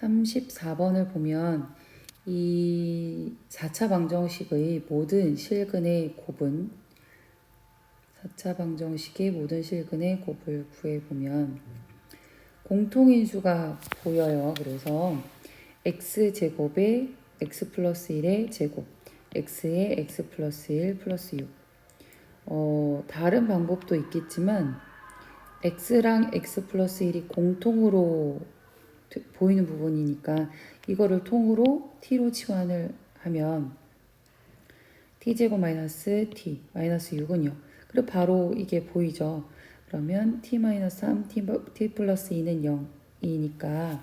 34번을 보면 이 4차 방정식의 모든 실근의 곱은 4차 방정식의 모든 실근의 곱을 구해보면 공통인수가 보여요. 그래서 x제곱에 x 플러스 1의 제곱, x에 x 플러스 1 플러스 6. 다른 방법도 있겠지만 x랑 x 플러스 1이 공통으로 보이는 부분이니까 이거를 통으로 t로 치환을 하면 t제곱 마이너스 t 마이너스 6은요. 그리고 바로 이게 보이죠. 그러면 t 마이너스 3 t 플러스 2는 0이니까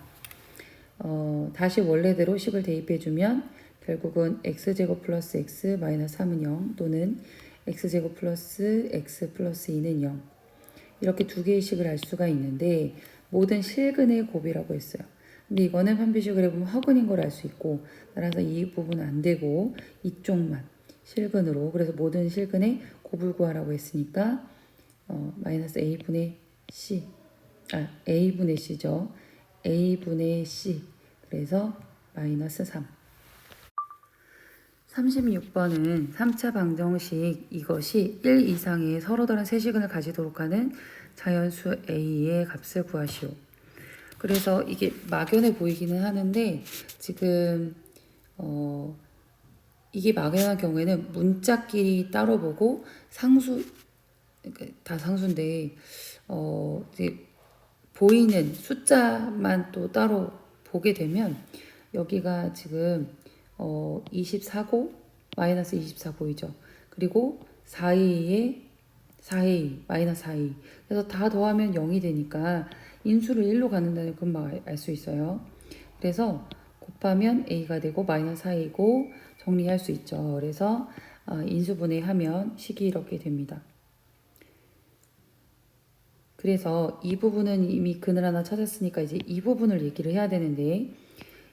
다시 원래대로 식을 대입해주면 결국은 x제곱 플러스 x 마이너스 3은 0 또는 x제곱 플러스 x 플러스 2는 0 이렇게 두 개의 식을 알 수가 있는데 모든 실근의 곱이라고 했어요. 근데 이거는 판비식을 해보면 화근인 걸 알 수 있고 따라서 이 부분은 안 되고 이쪽만 실근으로 그래서 모든 실근의 곱을 구하라고 했으니까 마이너스 a분의 c a분의 c죠. a분의 c 그래서 마이너스 3 36번은 3차 방정식 이것이 1 이상의 서로 다른 세시근을 가지도록 하는 자연수 a의 값을 구하시오. 그래서 이게 막연해 보이기는 하는데 지금 이게 막연한 경우에는 문자끼리 따로 보고 상수 다 상수인데 이제 보이는 숫자만 또 따로 보게 되면 여기가 지금 24고 마이너스 24 보이죠. 그리고 4a에 4a 마이너스 4a 그래서 다 더하면 0이 되니까 인수를 1로 갖는다는 금방 알 수 있어요. 그래서 곱하면 a가 되고 마이너스 4a고 정리할 수 있죠. 그래서 인수분해하면 식이 이렇게 됩니다. 그래서 이 부분은 이미 근을 하나 찾았으니까 이제 이 부분을 얘기를 해야 되는데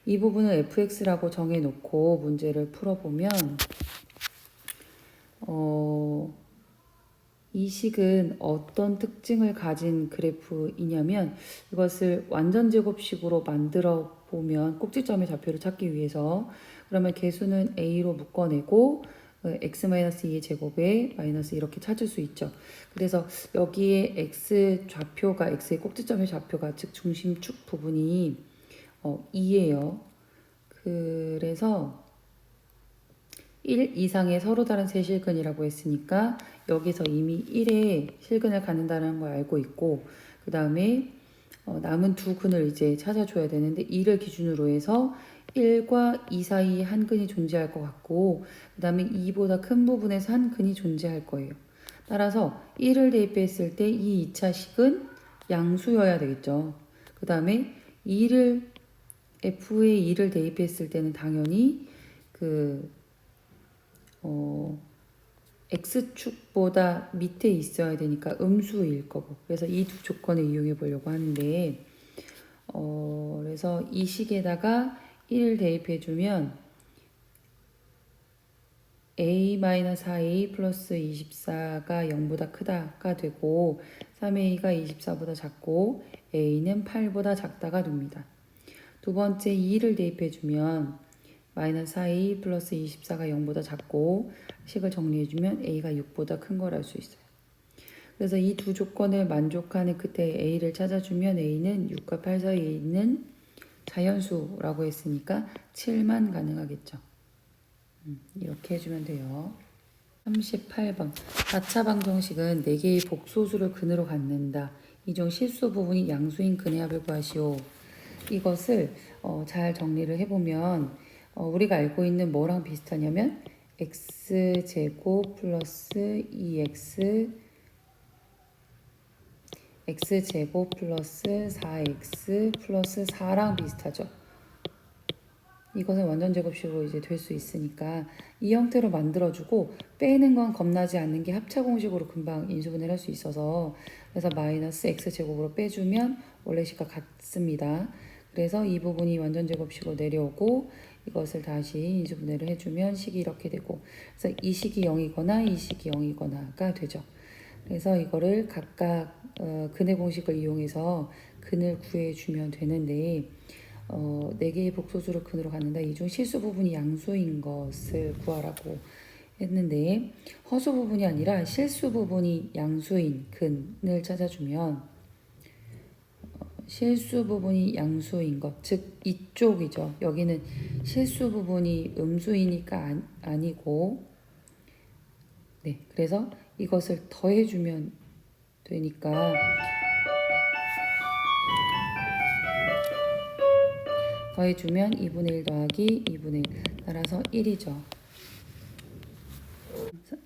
이 부분을 fx라고 정해놓고 문제를 풀어보면 이 식은 어떤 특징을 가진 그래프이냐면 이것을 완전 제곱식으로 만들어 보면 꼭지점의 좌표를 찾기 위해서 그러면 개수는 a로 묶어내고 x-2의 제곱에 마이너스 이렇게 찾을 수 있죠. 그래서 여기에 x 좌표가 x의 꼭지점의 좌표가 즉 중심축 부분이 2예요. 그래서 1 이상의 서로 다른 세 실근이라고 했으니까 여기서 이미 1의 실근을 갖는다는 걸 알고 있고 그 다음에 남은 두 근을 이제 찾아줘야 되는데 2를 기준으로 해서 1과 2 사이에 한 근이 존재할 것 같고 그 다음에 2보다 큰 부분에서 한 근이 존재할 거예요. 따라서 1을 대입했을 때 이 2차 식은 양수여야 되겠죠. 그 다음에 2를 f에 2를 대입했을 때는 당연히 x축보다 밑에 있어야 되니까 음수일 거고 그래서 이 두 조건을 이용해 보려고 하는데 그래서 이 식에다가 1을 대입해 주면 a-4a 플러스 24가 0보다 크다가 되고 3a가 24보다 작고 a는 8보다 작다가 됩니다. 두 번째 2를 대입해 주면 마이너스 4a 플러스 24가 0보다 작고 식을 정리해주면 a가 6보다 큰 걸 알 수 있어요. 그래서 이 두 조건을 만족하는 끝에 a를 찾아주면 a는 6과 8 사이에 있는 자연수라고 했으니까 7만 가능하겠죠. 이렇게 해주면 돼요. 38번 4차 방정식은 4개의 복소수를 근으로 갖는다. 이 중 실수 부분이 양수인 근의 합을 구하시오. 이것을 잘 정리를 해보면 우리가 알고 있는 뭐랑 비슷하냐면 x제곱 플러스 2x x제곱 플러스 4x 플러스 4랑 비슷하죠. 이것은 완전 제곱식으로 이제 될 수 있으니까 이 형태로 만들어주고 빼는 건 겁나지 않는 게 합차 공식으로 금방 인수분해를 할 수 있어서 그래서 마이너스 x제곱으로 빼주면 원래 식과 같습니다. 그래서 이 부분이 완전 제곱식으로 내려오고 이것을 다시 인수분해를 해주면 식이 이렇게 되고 그래서 이 식이 0이거나 이 식이 0이거나가 되죠. 그래서 이거를 각각 근의 공식을 이용해서 근을 구해주면 되는데 4개의 복소수로 근으로 갖는다. 이 중 실수 부분이 양수인 것을 구하라고 했는데 허수 부분이 아니라 실수 부분이 양수인 근을 찾아주면 실수 부분이 양수인 것, 즉 이쪽이죠. 여기는 실수 부분이 음수이니까 아니고 네, 그래서 이것을 더해주면 되니까 더해주면 2분의 1 더하기 2분의 1 따라서 1이죠.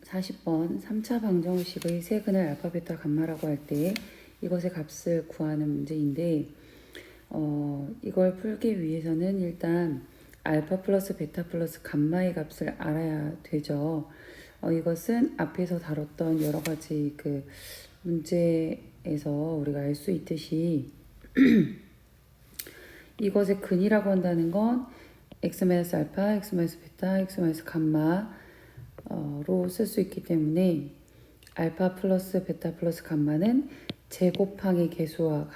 40번 3차 방정식의 세 근을 알파, 베타, 감마라고 할 때 이것의 값을 구하는 문제인데 이걸 풀기 위해서는 일단 알파 플러스 베타 플러스 감마의 값을 알아야 되죠. 이것은 앞에서 다뤘던 여러 가지 그 문제에서 우리가 알 수 있듯이 이것의 근이라고 한다는 건 x-알파, x-베타, x-감마로 쓸 수 있기 때문에 알파 플러스 베타 플러스 감마는 제곱항의 개수와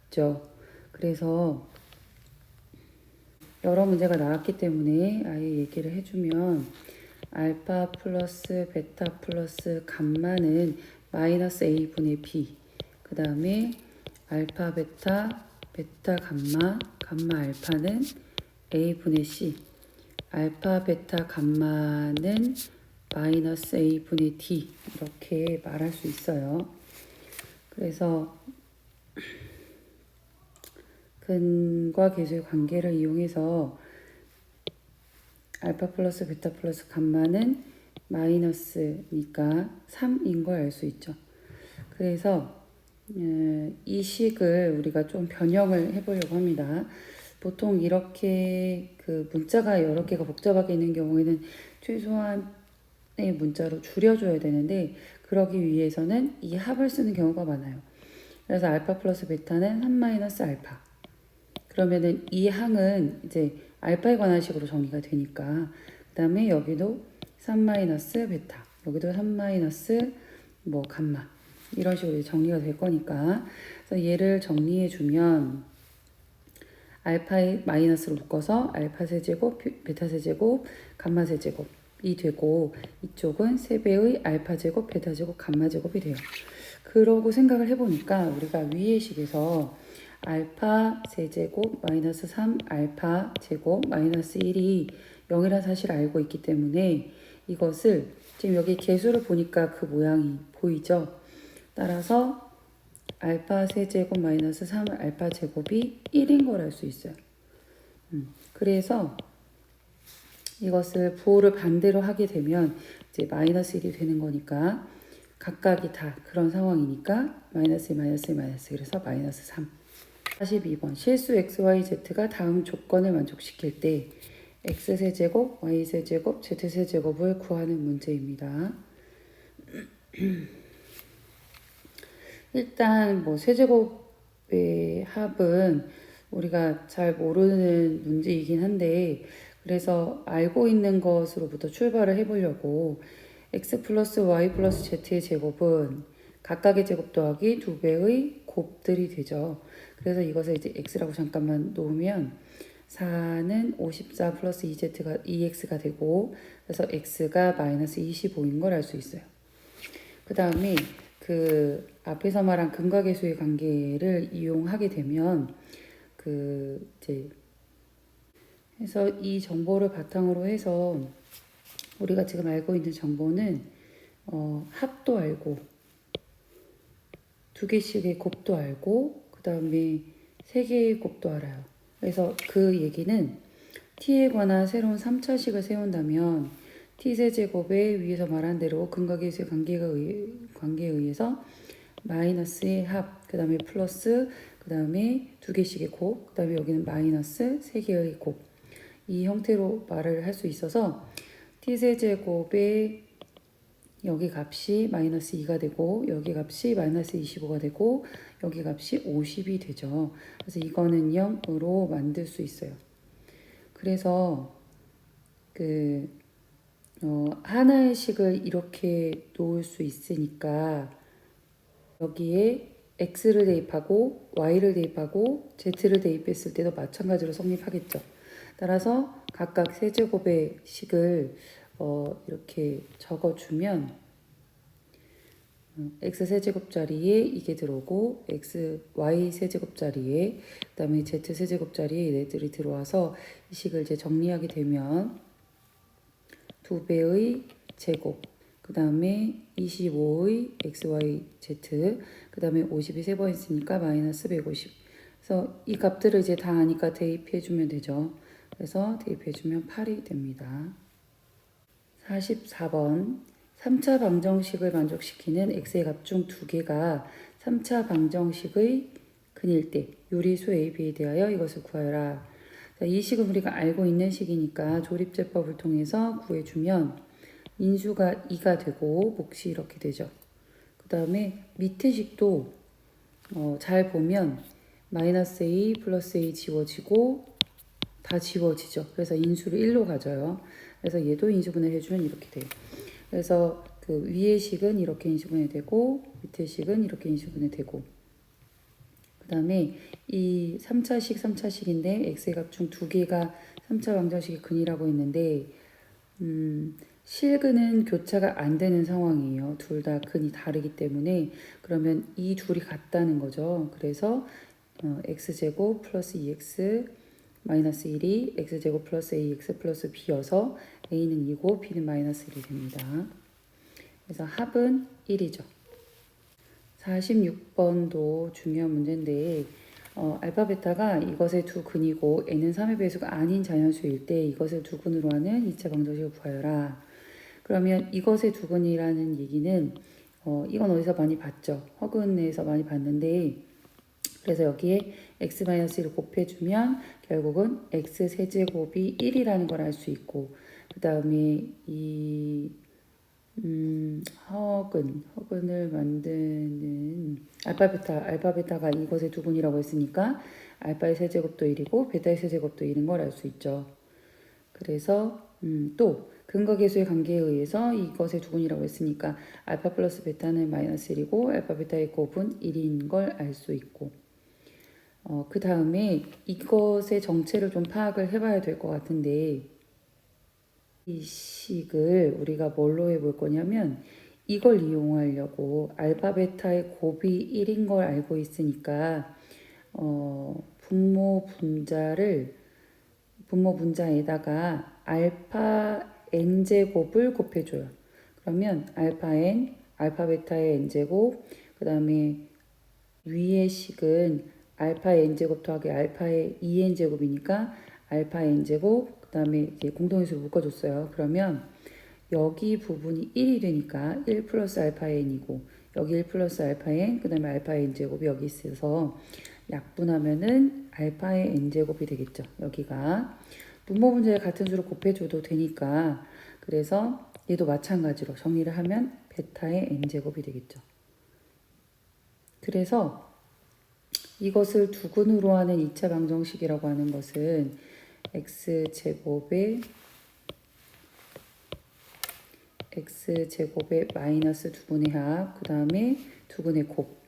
같죠. 그래서 여러 문제가 나왔기 때문에 아예 얘기를 해주면 알파 플러스 베타 플러스 감마는 마이너스 a분의 b, 그 다음에 알파 베타 베타 감마 감마 알파는 a분의 c, 알파 베타 감마는 마이너스 a분의 d 이렇게 말할 수 있어요. 그래서 근과 계수의 관계를 이용해서 알파 플러스 베타 플러스 감마는 마이너스니까 3인 걸 알 수 있죠. 그래서 이 식을 우리가 좀 변형을 해보려고 합니다. 보통 이렇게 그 문자가 여러 개가 복잡하게 있는 경우에는 최소한의 문자로 줄여줘야 되는데 그러기 위해서는 이 합을 쓰는 경우가 많아요. 그래서 알파 플러스 베타는 3 마이너스 알파. 그러면은 이 항은 이제 알파에 관한 식으로 정리가 되니까 그 다음에 여기도 3 마이너스 베타, 여기도 3 마이너스 뭐 감마 이런 식으로 정리가 될 거니까 그래서 얘를 정리해 주면 알파의 마이너스로 묶어서 알파 세제곱, 베타 세제곱, 감마 세제곱이 되고 이쪽은 3배의 알파 제곱, 베타 제곱, 감마 제곱이 돼요. 그러고 생각을 해보니까 우리가 위의 식에서 알파 세제곱 마이너스 3 알파 제곱 마이너스 1이 0이라는 사실을 알고 있기 때문에 이것을 지금 여기 개수를 보니까 그 모양이 보이죠? 따라서 알파 세제곱 마이너스 3 알파 제곱이 1인 걸 알 수 있어요. 그래서 이것을 부호를 반대로 하게 되면 이제 마이너스 1이 되는 거니까 각각이 다 그런 상황이니까 마이너스 1, 마이너스 1, 마이너스 그래서 마이너스 3. 42번 실수 xyz가 다음 조건을 만족시킬 때 x세제곱, y세제곱, z세제곱을 구하는 문제입니다. 일단 뭐 세제곱의 합은 우리가 잘 모르는 문제이긴 한데 그래서 알고 있는 것으로부터 출발을 해보려고 x 플러스 y 플러스 z의 제곱은 각각의 제곱 더하기 2배의 곱들이 되죠. 그래서 이것을 이제 x라고 잠깐만 놓으면 4는 54 플러스 2x가 되고 그래서 x가 마이너스 25인 걸 알 수 있어요. 그 다음에 그 앞에서 말한 근과 계수의 관계를 이용하게 되면 그 이제 해서 이 정보를 바탕으로 해서 우리가 지금 알고 있는 정보는 합도 알고 2개씩의 곱도 알고 그 다음에 3개의 곱도 알아요. 그래서 그 얘기는 t에 관한 새로운 3차식을 세운다면 t세제곱에 위에서 말한 대로 근과 계수의 관계에 의해서 마이너스의 합, 그 다음에 플러스, 그 다음에 2개씩의 곱, 그 다음에 여기는 마이너스 3개의 곱. 이 형태로 말을 할 수 있어서 t세제곱에 여기 값이 마이너스 2가 되고 여기 값이 마이너스 25가 되고 여기 값이 50이 되죠. 그래서 이거는 0으로 만들 수 있어요. 그래서 하나의 식을 이렇게 놓을 수 있으니까 여기에 x를 대입하고 y를 대입하고 z를 대입했을 때도 마찬가지로 성립하겠죠. 따라서 각각 세제곱의 식을 이렇게 적어주면 x 세제곱 자리에 이게 들어오고 y 세제곱 자리에 그다음에 z 세제곱 자리에 얘네들이 들어와서 이 식을 이제 정리하게 되면 2배의 제곱 그 다음에 25의 xyz 그 다음에 50이 3번 있으니까 마이너스 150. 그래서 이 값들을 이제 다 아니까 대입해주면 되죠. 그래서 대입해주면 8이 됩니다. 44번 3차 방정식을 만족시키는 x의 값 중 두 개가 3차 방정식의 근일 때 요리수 a, b에 대하여 이것을 구하여라. 자, 이 식은 우리가 알고 있는 식이니까 조립제법을 통해서 구해주면 인수가 2가 되고 몫이 이렇게 되죠. 그 다음에 밑에 식도 잘 보면 마이너스 a 플러스 a 지워지고 다 지워지죠. 그래서 인수를 1로 가져요. 그래서 얘도 인수분해 해주면 이렇게 돼요. 그래서 그 위의 식은 이렇게 인수분해 되고 밑에 식은 이렇게 인수분해 되고 그 다음에 이 3차식인데 x의 값 중 두 개가 3차 방정식의 근이라고 했는데 실근은 교차가 안 되는 상황이에요. 둘 다 근이 다르기 때문에 그러면 이 둘이 같다는 거죠. 그래서 x제곱 플러스 2x 마이너스 1이 x제곱 플러스 ax 플러스 b여서 a는 2고 b는 마이너스 1이 됩니다. 그래서 합은 1이죠. 46번도 중요한 문제인데 알파 베타가 이것의 두 근이고 n은 3의 배수가 아닌 자연수일 때 이것을 두 근으로 하는 2차 방정식을 구하여라. 그러면 이것의 두 근이라는 얘기는 이건 어디서 많이 봤죠. 허근에서 많이 봤는데 그래서 여기에 x-1을 곱해주면 결국은 x세제곱이 1이라는 걸 알 수 있고 그 다음에 이 허근을 만드는 알파 베타가 이것의 두 분이라고 했으니까 알파의 세제곱도 1이고 베타의 세제곱도 1인 걸 알 수 있죠. 그래서 또 근거계수의 관계에 의해서 이것의 두 분이라고 했으니까 알파 플러스 베타는 마이너스 1이고 알파 베타의 곱은 1인 걸 알 수 있고 그 다음에 이것의 정체를 좀 파악을 해봐야 될 것 같은데 이 식을 우리가 뭘로 해볼 거냐면 이걸 이용하려고 알파 베타의 곱이 1인 걸 알고 있으니까 분모 분자에다가 알파 n제곱을 곱해줘요. 그러면 알파 n, 알파 베타의 n제곱, 그 다음에 위의 식은 알파의 n제곱 더하기 알파의 2n제곱이니까 알파 n제곱, 그 다음에 공동인수를 묶어줬어요. 그러면 여기 부분이 1이 되니까 1 플러스 알파 n이고 여기 1 플러스 알파 n, 그 다음에 알파 n제곱이 여기 있어서 약분하면은 알파의 n제곱이 되겠죠. 여기가 분모 분자에 같은 수를 곱해줘도 되니까 그래서 얘도 마찬가지로 정리를 하면 베타의 n제곱이 되겠죠. 그래서 이것을 두근으로 하는 2차 방정식이라고 하는 것은 x제곱의 마이너스 두근의 합, 그 다음에 두근의 곱.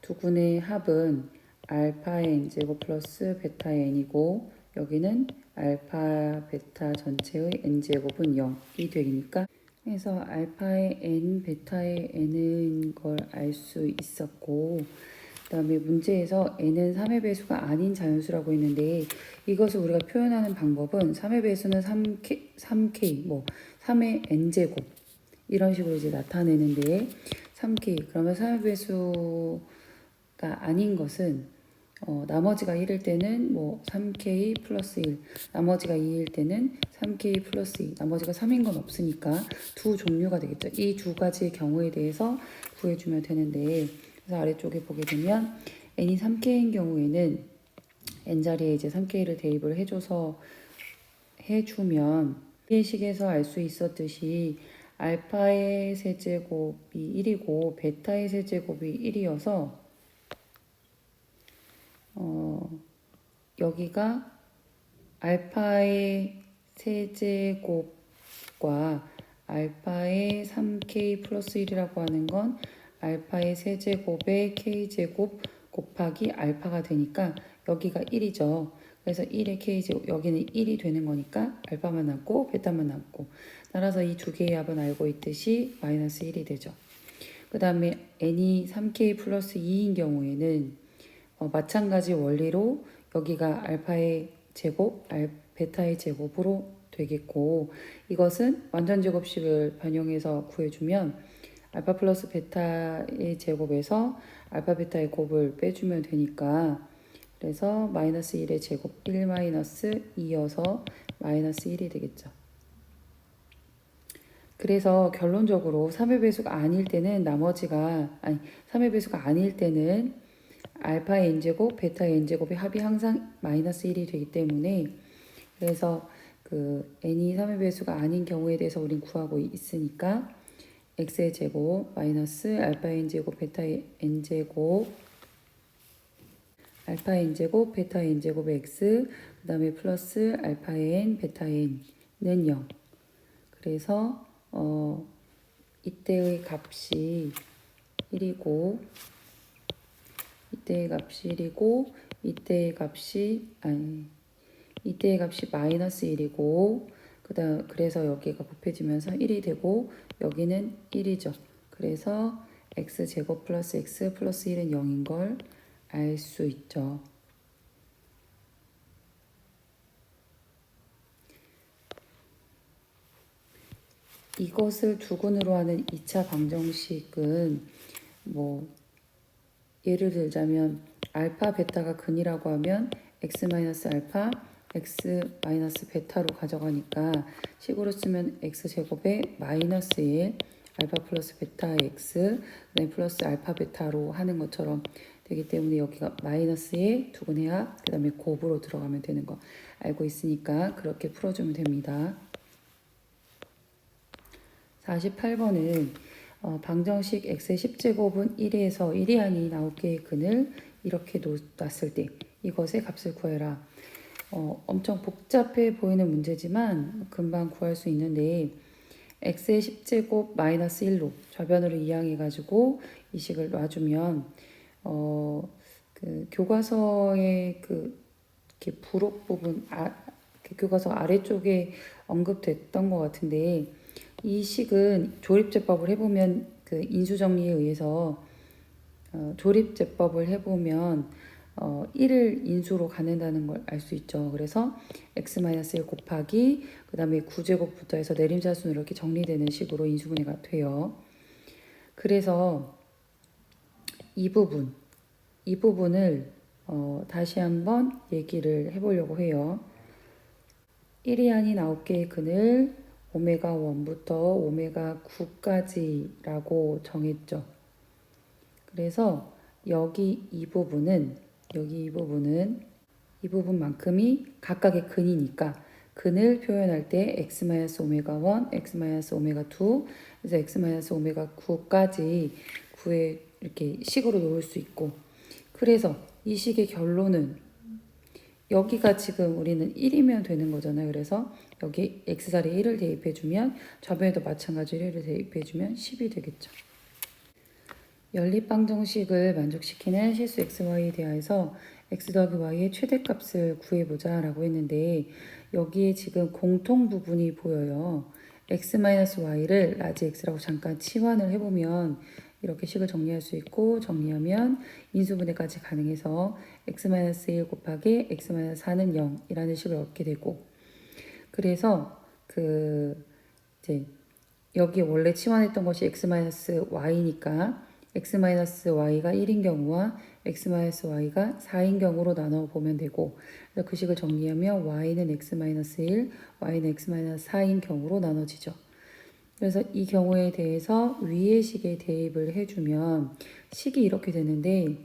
두근의 합은 알파의 n제곱 플러스 베타의 n이고 여기는 알파 베타 전체의 n제곱은 0이 되니까 그래서 알파의 n, 베타의 n인 걸 알 수 있었고 그 다음에 문제에서 n은 3의 배수가 아닌 자연수라고 했는데 이것을 우리가 표현하는 방법은 3의 배수는 3k, 뭐 3의 n제곱 이런 식으로 이제 나타내는데 3k 그러면 3의 배수가 아닌 것은 나머지가 1일 때는 뭐 3k 플러스 1 나머지가 2일 때는 3k 플러스 2 나머지가 3인 건 없으니까 두 종류가 되겠죠. 이 두 가지의 경우에 대해서 구해주면 되는데 그래서 아래쪽에 보게 되면 n이 3k인 경우에는 n 자리에 이제 3k를 대입을 해주면 이 식에서 알 수 있었듯이 알파의 세제곱이 1이고 베타의 세제곱이 1이어서 여기가 알파의 세제곱과 알파의 3k 플러스 1이라고 하는 건 알파의 세제곱에 k제곱 곱하기 알파가 되니까 여기가 1이죠. 그래서 1의 k제곱, 여기는 1이 되는 거니까 알파만 남고 베타만 남고, 따라서 이 두 개의 합은 알고 있듯이 마이너스 1이 되죠. 그 다음에 n이 3k 플러스 2인 경우에는 마찬가지 원리로 여기가 알파의 제곱, 베타의 제곱으로 되겠고, 이것은 완전 제곱식을 변형해서 구해주면 알파 플러스 베타의 제곱에서 알파 베타의 곱을 빼주면 되니까, 그래서 마이너스 1의 제곱 1 마이너스 2여서 마이너스 1이 되겠죠. 그래서 결론적으로 3의 배수가 아닐 때는 3의 배수가 아닐 때는 알파의 n제곱, 베타의 n제곱의 합이 항상 마이너스 1이 되기 때문에, 그래서 그 n이 3의 배수가 아닌 경우에 대해서 우린 구하고 있으니까 x의 제곱 마이너스 알파의 n제곱, 베타의 n제곱, 알파의 n제곱, 베타의 n제곱의 x, 그 다음에 플러스 알파의 n, 베타의 n는 0. 그래서 이때의 값이 1이고, 이때의 값이 마이너스 1이고, 그래서 여기가 곱해지면서 1이 되고, 여기는 1이죠. 그래서 x제곱 플러스 x 플러스 1은 0인 걸 알 수 있죠. 이것을 두근으로 하는 2차 방정식은 뭐 예를 들자면 알파 베타가 근이라고 하면 x 마이너스 알파, x 마이너스 베타로 가져가니까 식으로 쓰면 x제곱에 마이너스 1 알파 플러스 베타 x, 그다음에 플러스 알파 베타로 하는 것처럼 되기 때문에 여기가 마이너스 1 두근해야 그 다음에 곱으로 들어가면 되는 거 알고 있으니까 그렇게 풀어주면 됩니다. 48번은 방정식 x의 10제곱은 1에서 1이 아닌 9개의 근을 이렇게 놨을 때 이것의 값을 구해라. 엄청 복잡해 보이는 문제지만 금방 구할 수 있는데, x의 10제곱 마이너스 1로 좌변으로 이항해가지고 이 식을 놔주면 그 교과서의 이렇게 부록 부분, 그 교과서 아래쪽에 언급됐던 것 같은데, 이 식은 조립제법을 해보면 그 인수정리에 의해서 조립제법을 해보면 1을 인수로 갖는다는 걸 알 수 있죠. 그래서 x-1 곱하기 그 다음에 9제곱부터 해서 내림차순으로 이렇게 정리되는 식으로 인수분해가 돼요. 그래서 이 부분을 다시 한번 얘기를 해보려고 해요. 1이 아닌 9개의 근을 오메가 1부터 오메가 9까지라고 정했죠. 그래서 여기 이 부분만큼이 각각의 근이니까 근을 표현할 때 x-오메가 1, x-오메가 2, 그래서 x-오메가 9까지 이렇게 식으로 놓을 수 있고, 그래서 이 식의 결론은 여기가 지금 우리는 1이면 되는 거잖아요. 그래서 여기 x자리에 1을 대입해주면 좌변에도 마찬가지로 1을 대입해주면 10이 되겠죠. 연립방정식을 만족시키는 실수 xy에 대하여서 x 더하기 y의 최대값을 구해보자 라고 했는데, 여기에 지금 공통 부분이 보여요. x-y를 라지 x라고 잠깐 치환을 해보면 이렇게 식을 정리할 수 있고, 정리하면 인수분해까지 가능해서 x-1 곱하기 x-4는 0이라는 식을 얻게 되고, 그래서 이제 여기 원래 치환했던 것이 x-y니까 x-y가 1인 경우와 x-y가 4인 경우로 나눠 보면 되고, 그래서 그 식을 정리하면 y는 x-1, y는 x-4인 경우로 나눠지죠. 그래서 이 경우에 대해서 위의 식에 대입을 해주면 식이 이렇게 되는데,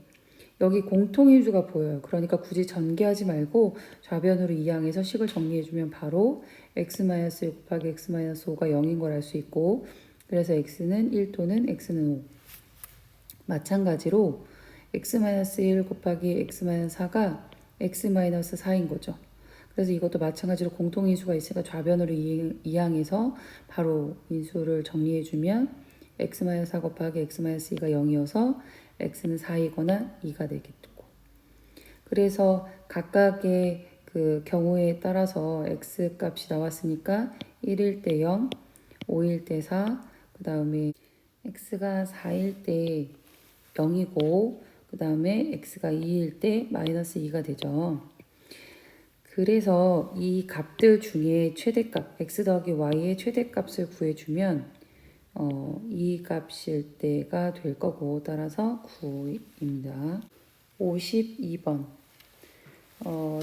여기 공통인수가 보여요. 그러니까 굳이 전개하지 말고 좌변으로 이항해서 식을 정리해주면 바로 x-1 곱하기 x-5가 0인 걸 알 수 있고, 그래서 x는 1 또는 x는 5. 마찬가지로 x-1 곱하기 x-4가 x-4인 거죠. 그래서 이것도 마찬가지로 공통인수가 있으니까 좌변으로 이항해서 바로 인수를 정리해주면 x-4 곱하기 x-2가 0이어서 x는 4이거나 2가 되겠고. 그래서 각각의 그 경우에 따라서 x 값이 나왔으니까 1일 때 0, 5일 때 4, 그 다음에 x가 4일 때 0이고 그 다음에 x가 2일 때 마이너스 2가 되죠. 그래서 이 값들 중에 최대값 x 더하기 y의 최대값을 구해주면 이 값일 때가 될 거고 따라서 9입니다. 52번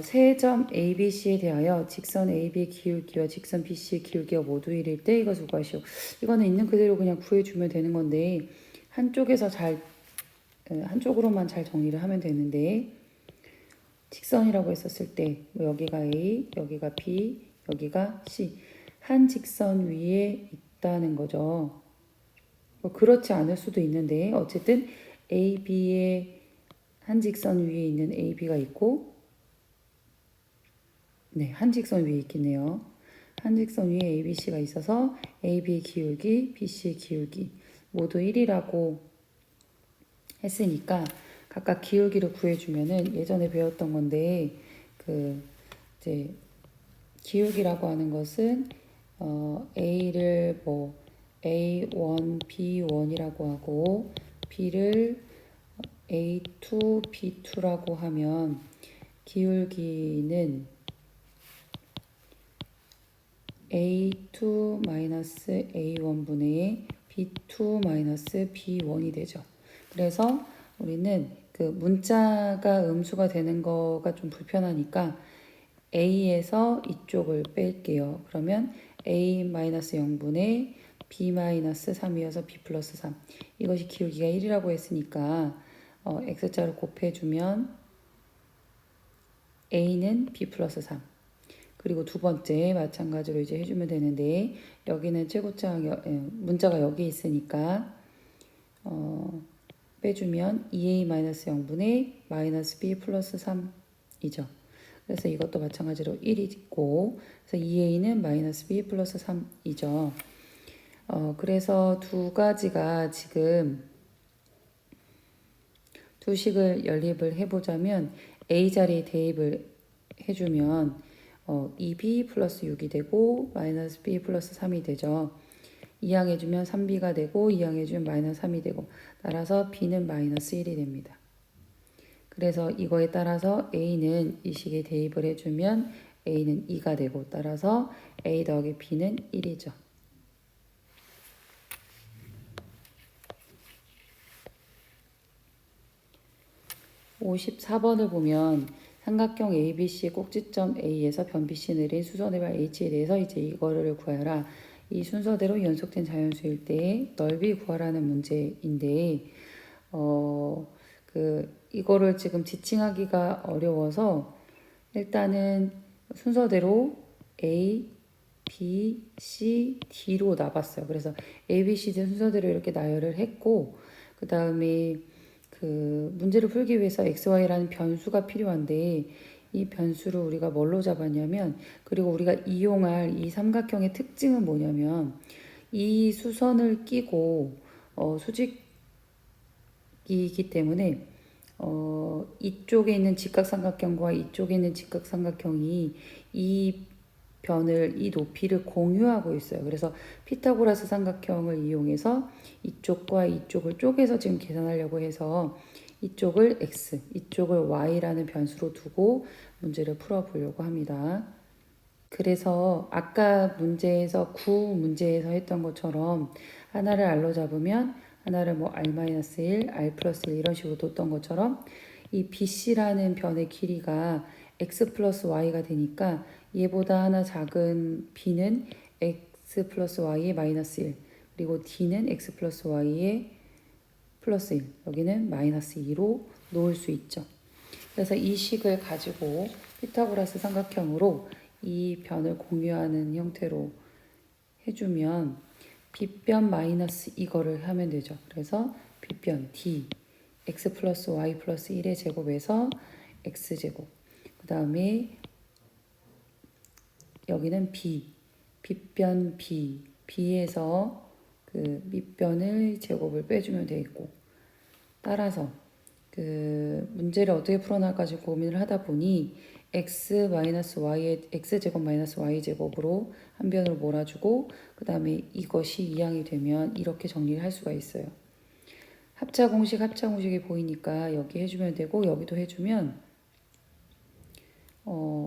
세 점 ABC에 대하여 직선 AB의 기울기와 직선 BC의 기울기가 모두 1일 때 이것을 구하시오. 이거는 있는 그대로 그냥 구해주면 되는 건데 한쪽으로만 잘 정리를 하면 되는데 직선이라고 했었을 때 여기가 A, 여기가 B, 여기가 C 한 직선 위에 있다는 거죠. 그렇지 않을 수도 있는데 어쨌든 AB의 한 직선 위에 있는 AB가 있고 네, 한 직선 위에 있겠네요. 한 직선 위에 ABC가 있어서 AB의 기울기, BC의 기울기 모두 1이라고 했으니까 각각 기울기를 구해주면은 예전에 배웠던 건데 이제 기울기라고 하는 것은 A를 뭐 A1, B1이라고 하고 B를 A2, B2라고 하면 기울기는 A2-A1분의 B2-B1이 되죠. 그래서 우리는 그 문자가 음수가 되는 거가 좀 불편하니까 A에서 이쪽을 뺄게요. 그러면 A-0분의 B-3이어서 B 플러스 3. 이것이 기울기가 1이라고 했으니까 X자를 곱해주면 A는 B 플러스 3. 그리고 두 번째 마찬가지로 이제 해주면 되는데 여기는 최고차 문자가 여기 있으니까 빼주면 2A-0분의 마이너스 B 플러스 3이죠. 그래서 이것도 마찬가지로 1이 있고 그래서 2A는 마이너스 B 플러스 3이죠. 그래서 두 가지가 지금 두 식을 연립을 해보자면 A 자리에 대입을 해주면 2B 플러스 6이 되고 마이너스 B 플러스 3이 되죠. 이항해주면 3B가 되고 이항해주면 마이너스 3이 되고 따라서 B는 마이너스 1이 됩니다. 그래서 이거에 따라서 A는 이 식에 대입을 해주면 A는 2가 되고 따라서 A 더하기 B는 1이죠. (54번을) 보면 삼각형 ABC 꼭지점 A에서 변 BC 내린 수선해발 H에 대해서 이제 이거를 구하라. 이 순서대로 연속된 자연수일 때 넓이 구하라는 문제인데 이거를 지금 지칭하기가 어려워서 일단은 순서대로 A, B, C, D로 나봤어요. 그래서 A, B, C, D 순서대로 이렇게 나열을 했고 그 다음에 그 문제를 풀기 위해서 XY라는 변수가 필요한데 이 변수를 우리가 뭘로 잡았냐면 그리고 우리가 이용할 이 삼각형의 특징은 뭐냐면 이 수선을 끼고 수직이기 때문에 이쪽에 있는 직각삼각형과 이쪽에 있는 직각삼각형이 이 높이를 공유하고 있어요. 그래서 피타고라스 삼각형을 이용해서 이쪽과 이쪽을 쪼개서 지금 계산하려고 해서 이쪽을 x, 이쪽을 y라는 변수로 두고 문제를 풀어보려고 합니다. 그래서 아까 문제에서 문제에서 했던 것처럼 하나를 r로 잡으면 하나를 뭐 r-1, r 플러스 1 이런 식으로 뒀던 것처럼 이 BC라는 변의 길이가 x 플러스 y가 되니까 얘보다 하나 작은 b는 x 플러스 y의 마이너스 1 그리고 d는 x 플러스 y의 플러스 1 여기는 마이너스 2로 놓을 수 있죠. 그래서 이 식을 가지고 피타고라스 삼각형으로 이 변을 공유하는 형태로 해주면 빗변 마이너스 이거를 하면 되죠. 그래서 빗변 d x 플러스 y 플러스 1의 제곱에서 x제곱 그 다음에 여기는 b 빗변 b b에서 그 밑변을 제곱을 빼주면 되겠고, 따라서 그 문제를 어떻게 풀어나갈까 지고 고민을 하다 보니 x 마이너스 y의 x 제곱 마이너스 y 제곱으로 한 변으로 몰아주고 그 다음에 이것이 이항이 되면 이렇게 정리를 할 수가 있어요. 합차 공식이 보이니까 여기 해주면 되고 여기도 해주면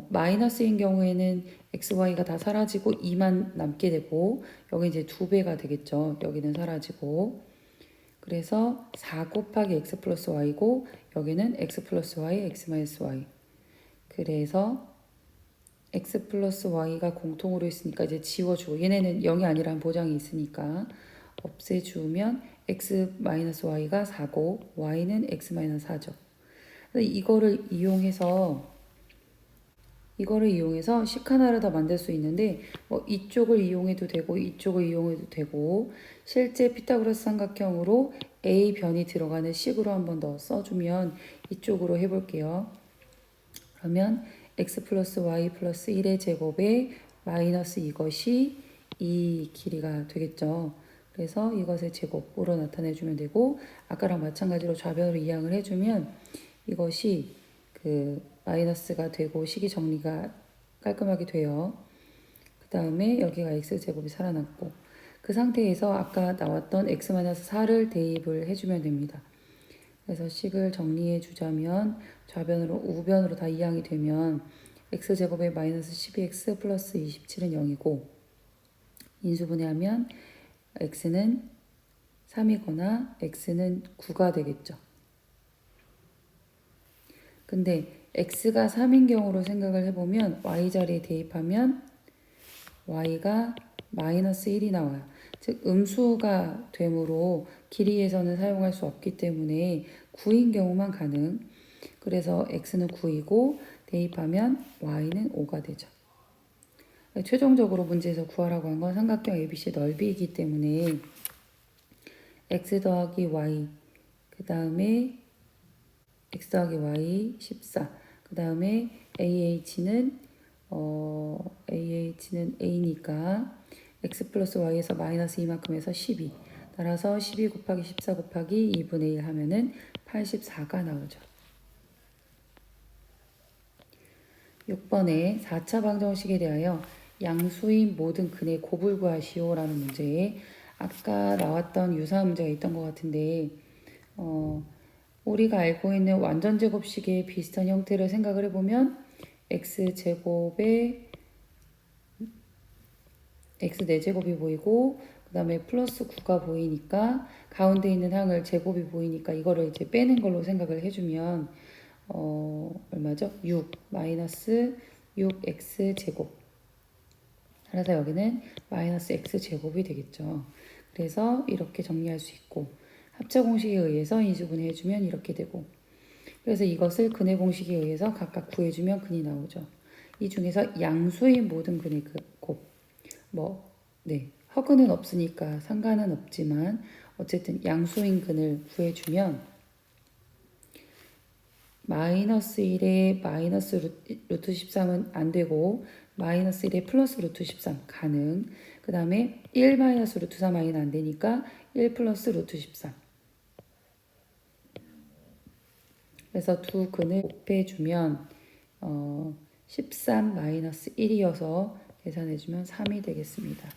마이너스인 경우에는 x, y가 다 사라지고 2만 남게 되고 여기 이제 2배가 되겠죠. 여기는 사라지고 그래서 4 곱하기 x 플러스 y고 여기는 x 플러스 y, x 마이너스 y. 그래서 x 플러스 y가 공통으로 있으니까 이제 지워주고 얘네는 0이 아니라는 보장이 있으니까 없애주면 x 마이너스 y가 4고 y는 x 마이너스 4죠. 이거를 이용해서 식 하나를 더 만들 수 있는데 뭐 이쪽을 이용해도 되고 이쪽을 이용해도 되고 실제 피타고라스 삼각형으로 a 변이 들어가는 식으로 한번 더 써주면 이쪽으로 해볼게요. 그러면 x 플러스 y 플러스 1의 제곱에 마이너스 이것이 이 길이가 되겠죠. 그래서 이것의 제곱으로 나타내주면 되고 아까랑 마찬가지로 좌변으로 이항을 해주면 이것이 그 마이너스가 되고 식이 정리가 깔끔하게 돼요. 그 다음에 여기가 x제곱이 살아났고 그 상태에서 아까 나왔던 x-4를 대입을 해주면 됩니다. 그래서 식을 정리해 주자면 좌변으로 우변으로 다 이항이 되면 x제곱에 마이너스 12x 플러스 27은 0이고 인수분해하면 x는 3이거나 x는 9가 되겠죠. 근데 x가 3인 경우로 생각을 해보면 y 자리에 대입하면 y가 마이너스 1이 나와요. 즉 음수가 되므로 길이에서는 사용할 수 없기 때문에 9인 경우만 가능. 그래서 x는 9이고 대입하면 y는 5가 되죠. 최종적으로 문제에서 구하라고 한 건 삼각형 ABC 넓이이기 때문에 x 더하기 y 그 다음에 x 더하기 y 14 그 다음에 AH는 A니까 x 플러스 y에서 마이너스 이만큼 해서 12 따라서 12 곱하기 14 곱하기 2분의 1 하면은 84가 나오죠. 6번에 4차 방정식에 대하여 양수인 모든 근의 곱을 구하시오 라는 문제에 아까 나왔던 유사한 문제가 있던 것 같은데 우리가 알고 있는 완전제곱식의 비슷한 형태를 생각을 해보면 x제곱에 x 4제곱이 보이고 그 다음에 플러스 9가 보이니까 가운데 있는 항을 제곱이 보이니까 이거를 이제 빼는 걸로 생각을 해주면 얼마죠? 6 마이너스 6x 제곱 따라서 여기는 마이너스 x 제곱이 되겠죠. 그래서 이렇게 정리할 수 있고 합차 공식에 의해서 인수분해해주면 이렇게 되고 그래서 이것을 근해 공식에 의해서 각각 구해주면 근이 나오죠. 이 중에서 양수인 모든 근의 곱 허근은 없으니까 상관은 없지만 어쨌든 양수인 근을 구해주면 마이너스 1에 마이너스 루트 13은 안 되고 마이너스 1에 플러스 루트 13 가능. 그 다음에 1 마이너스 루트 3i는 안 되니까 1 플러스 루트 13. 그래서 두 근을 곱해주면 13 마이너스 1이어서 계산해주면 3이 되겠습니다.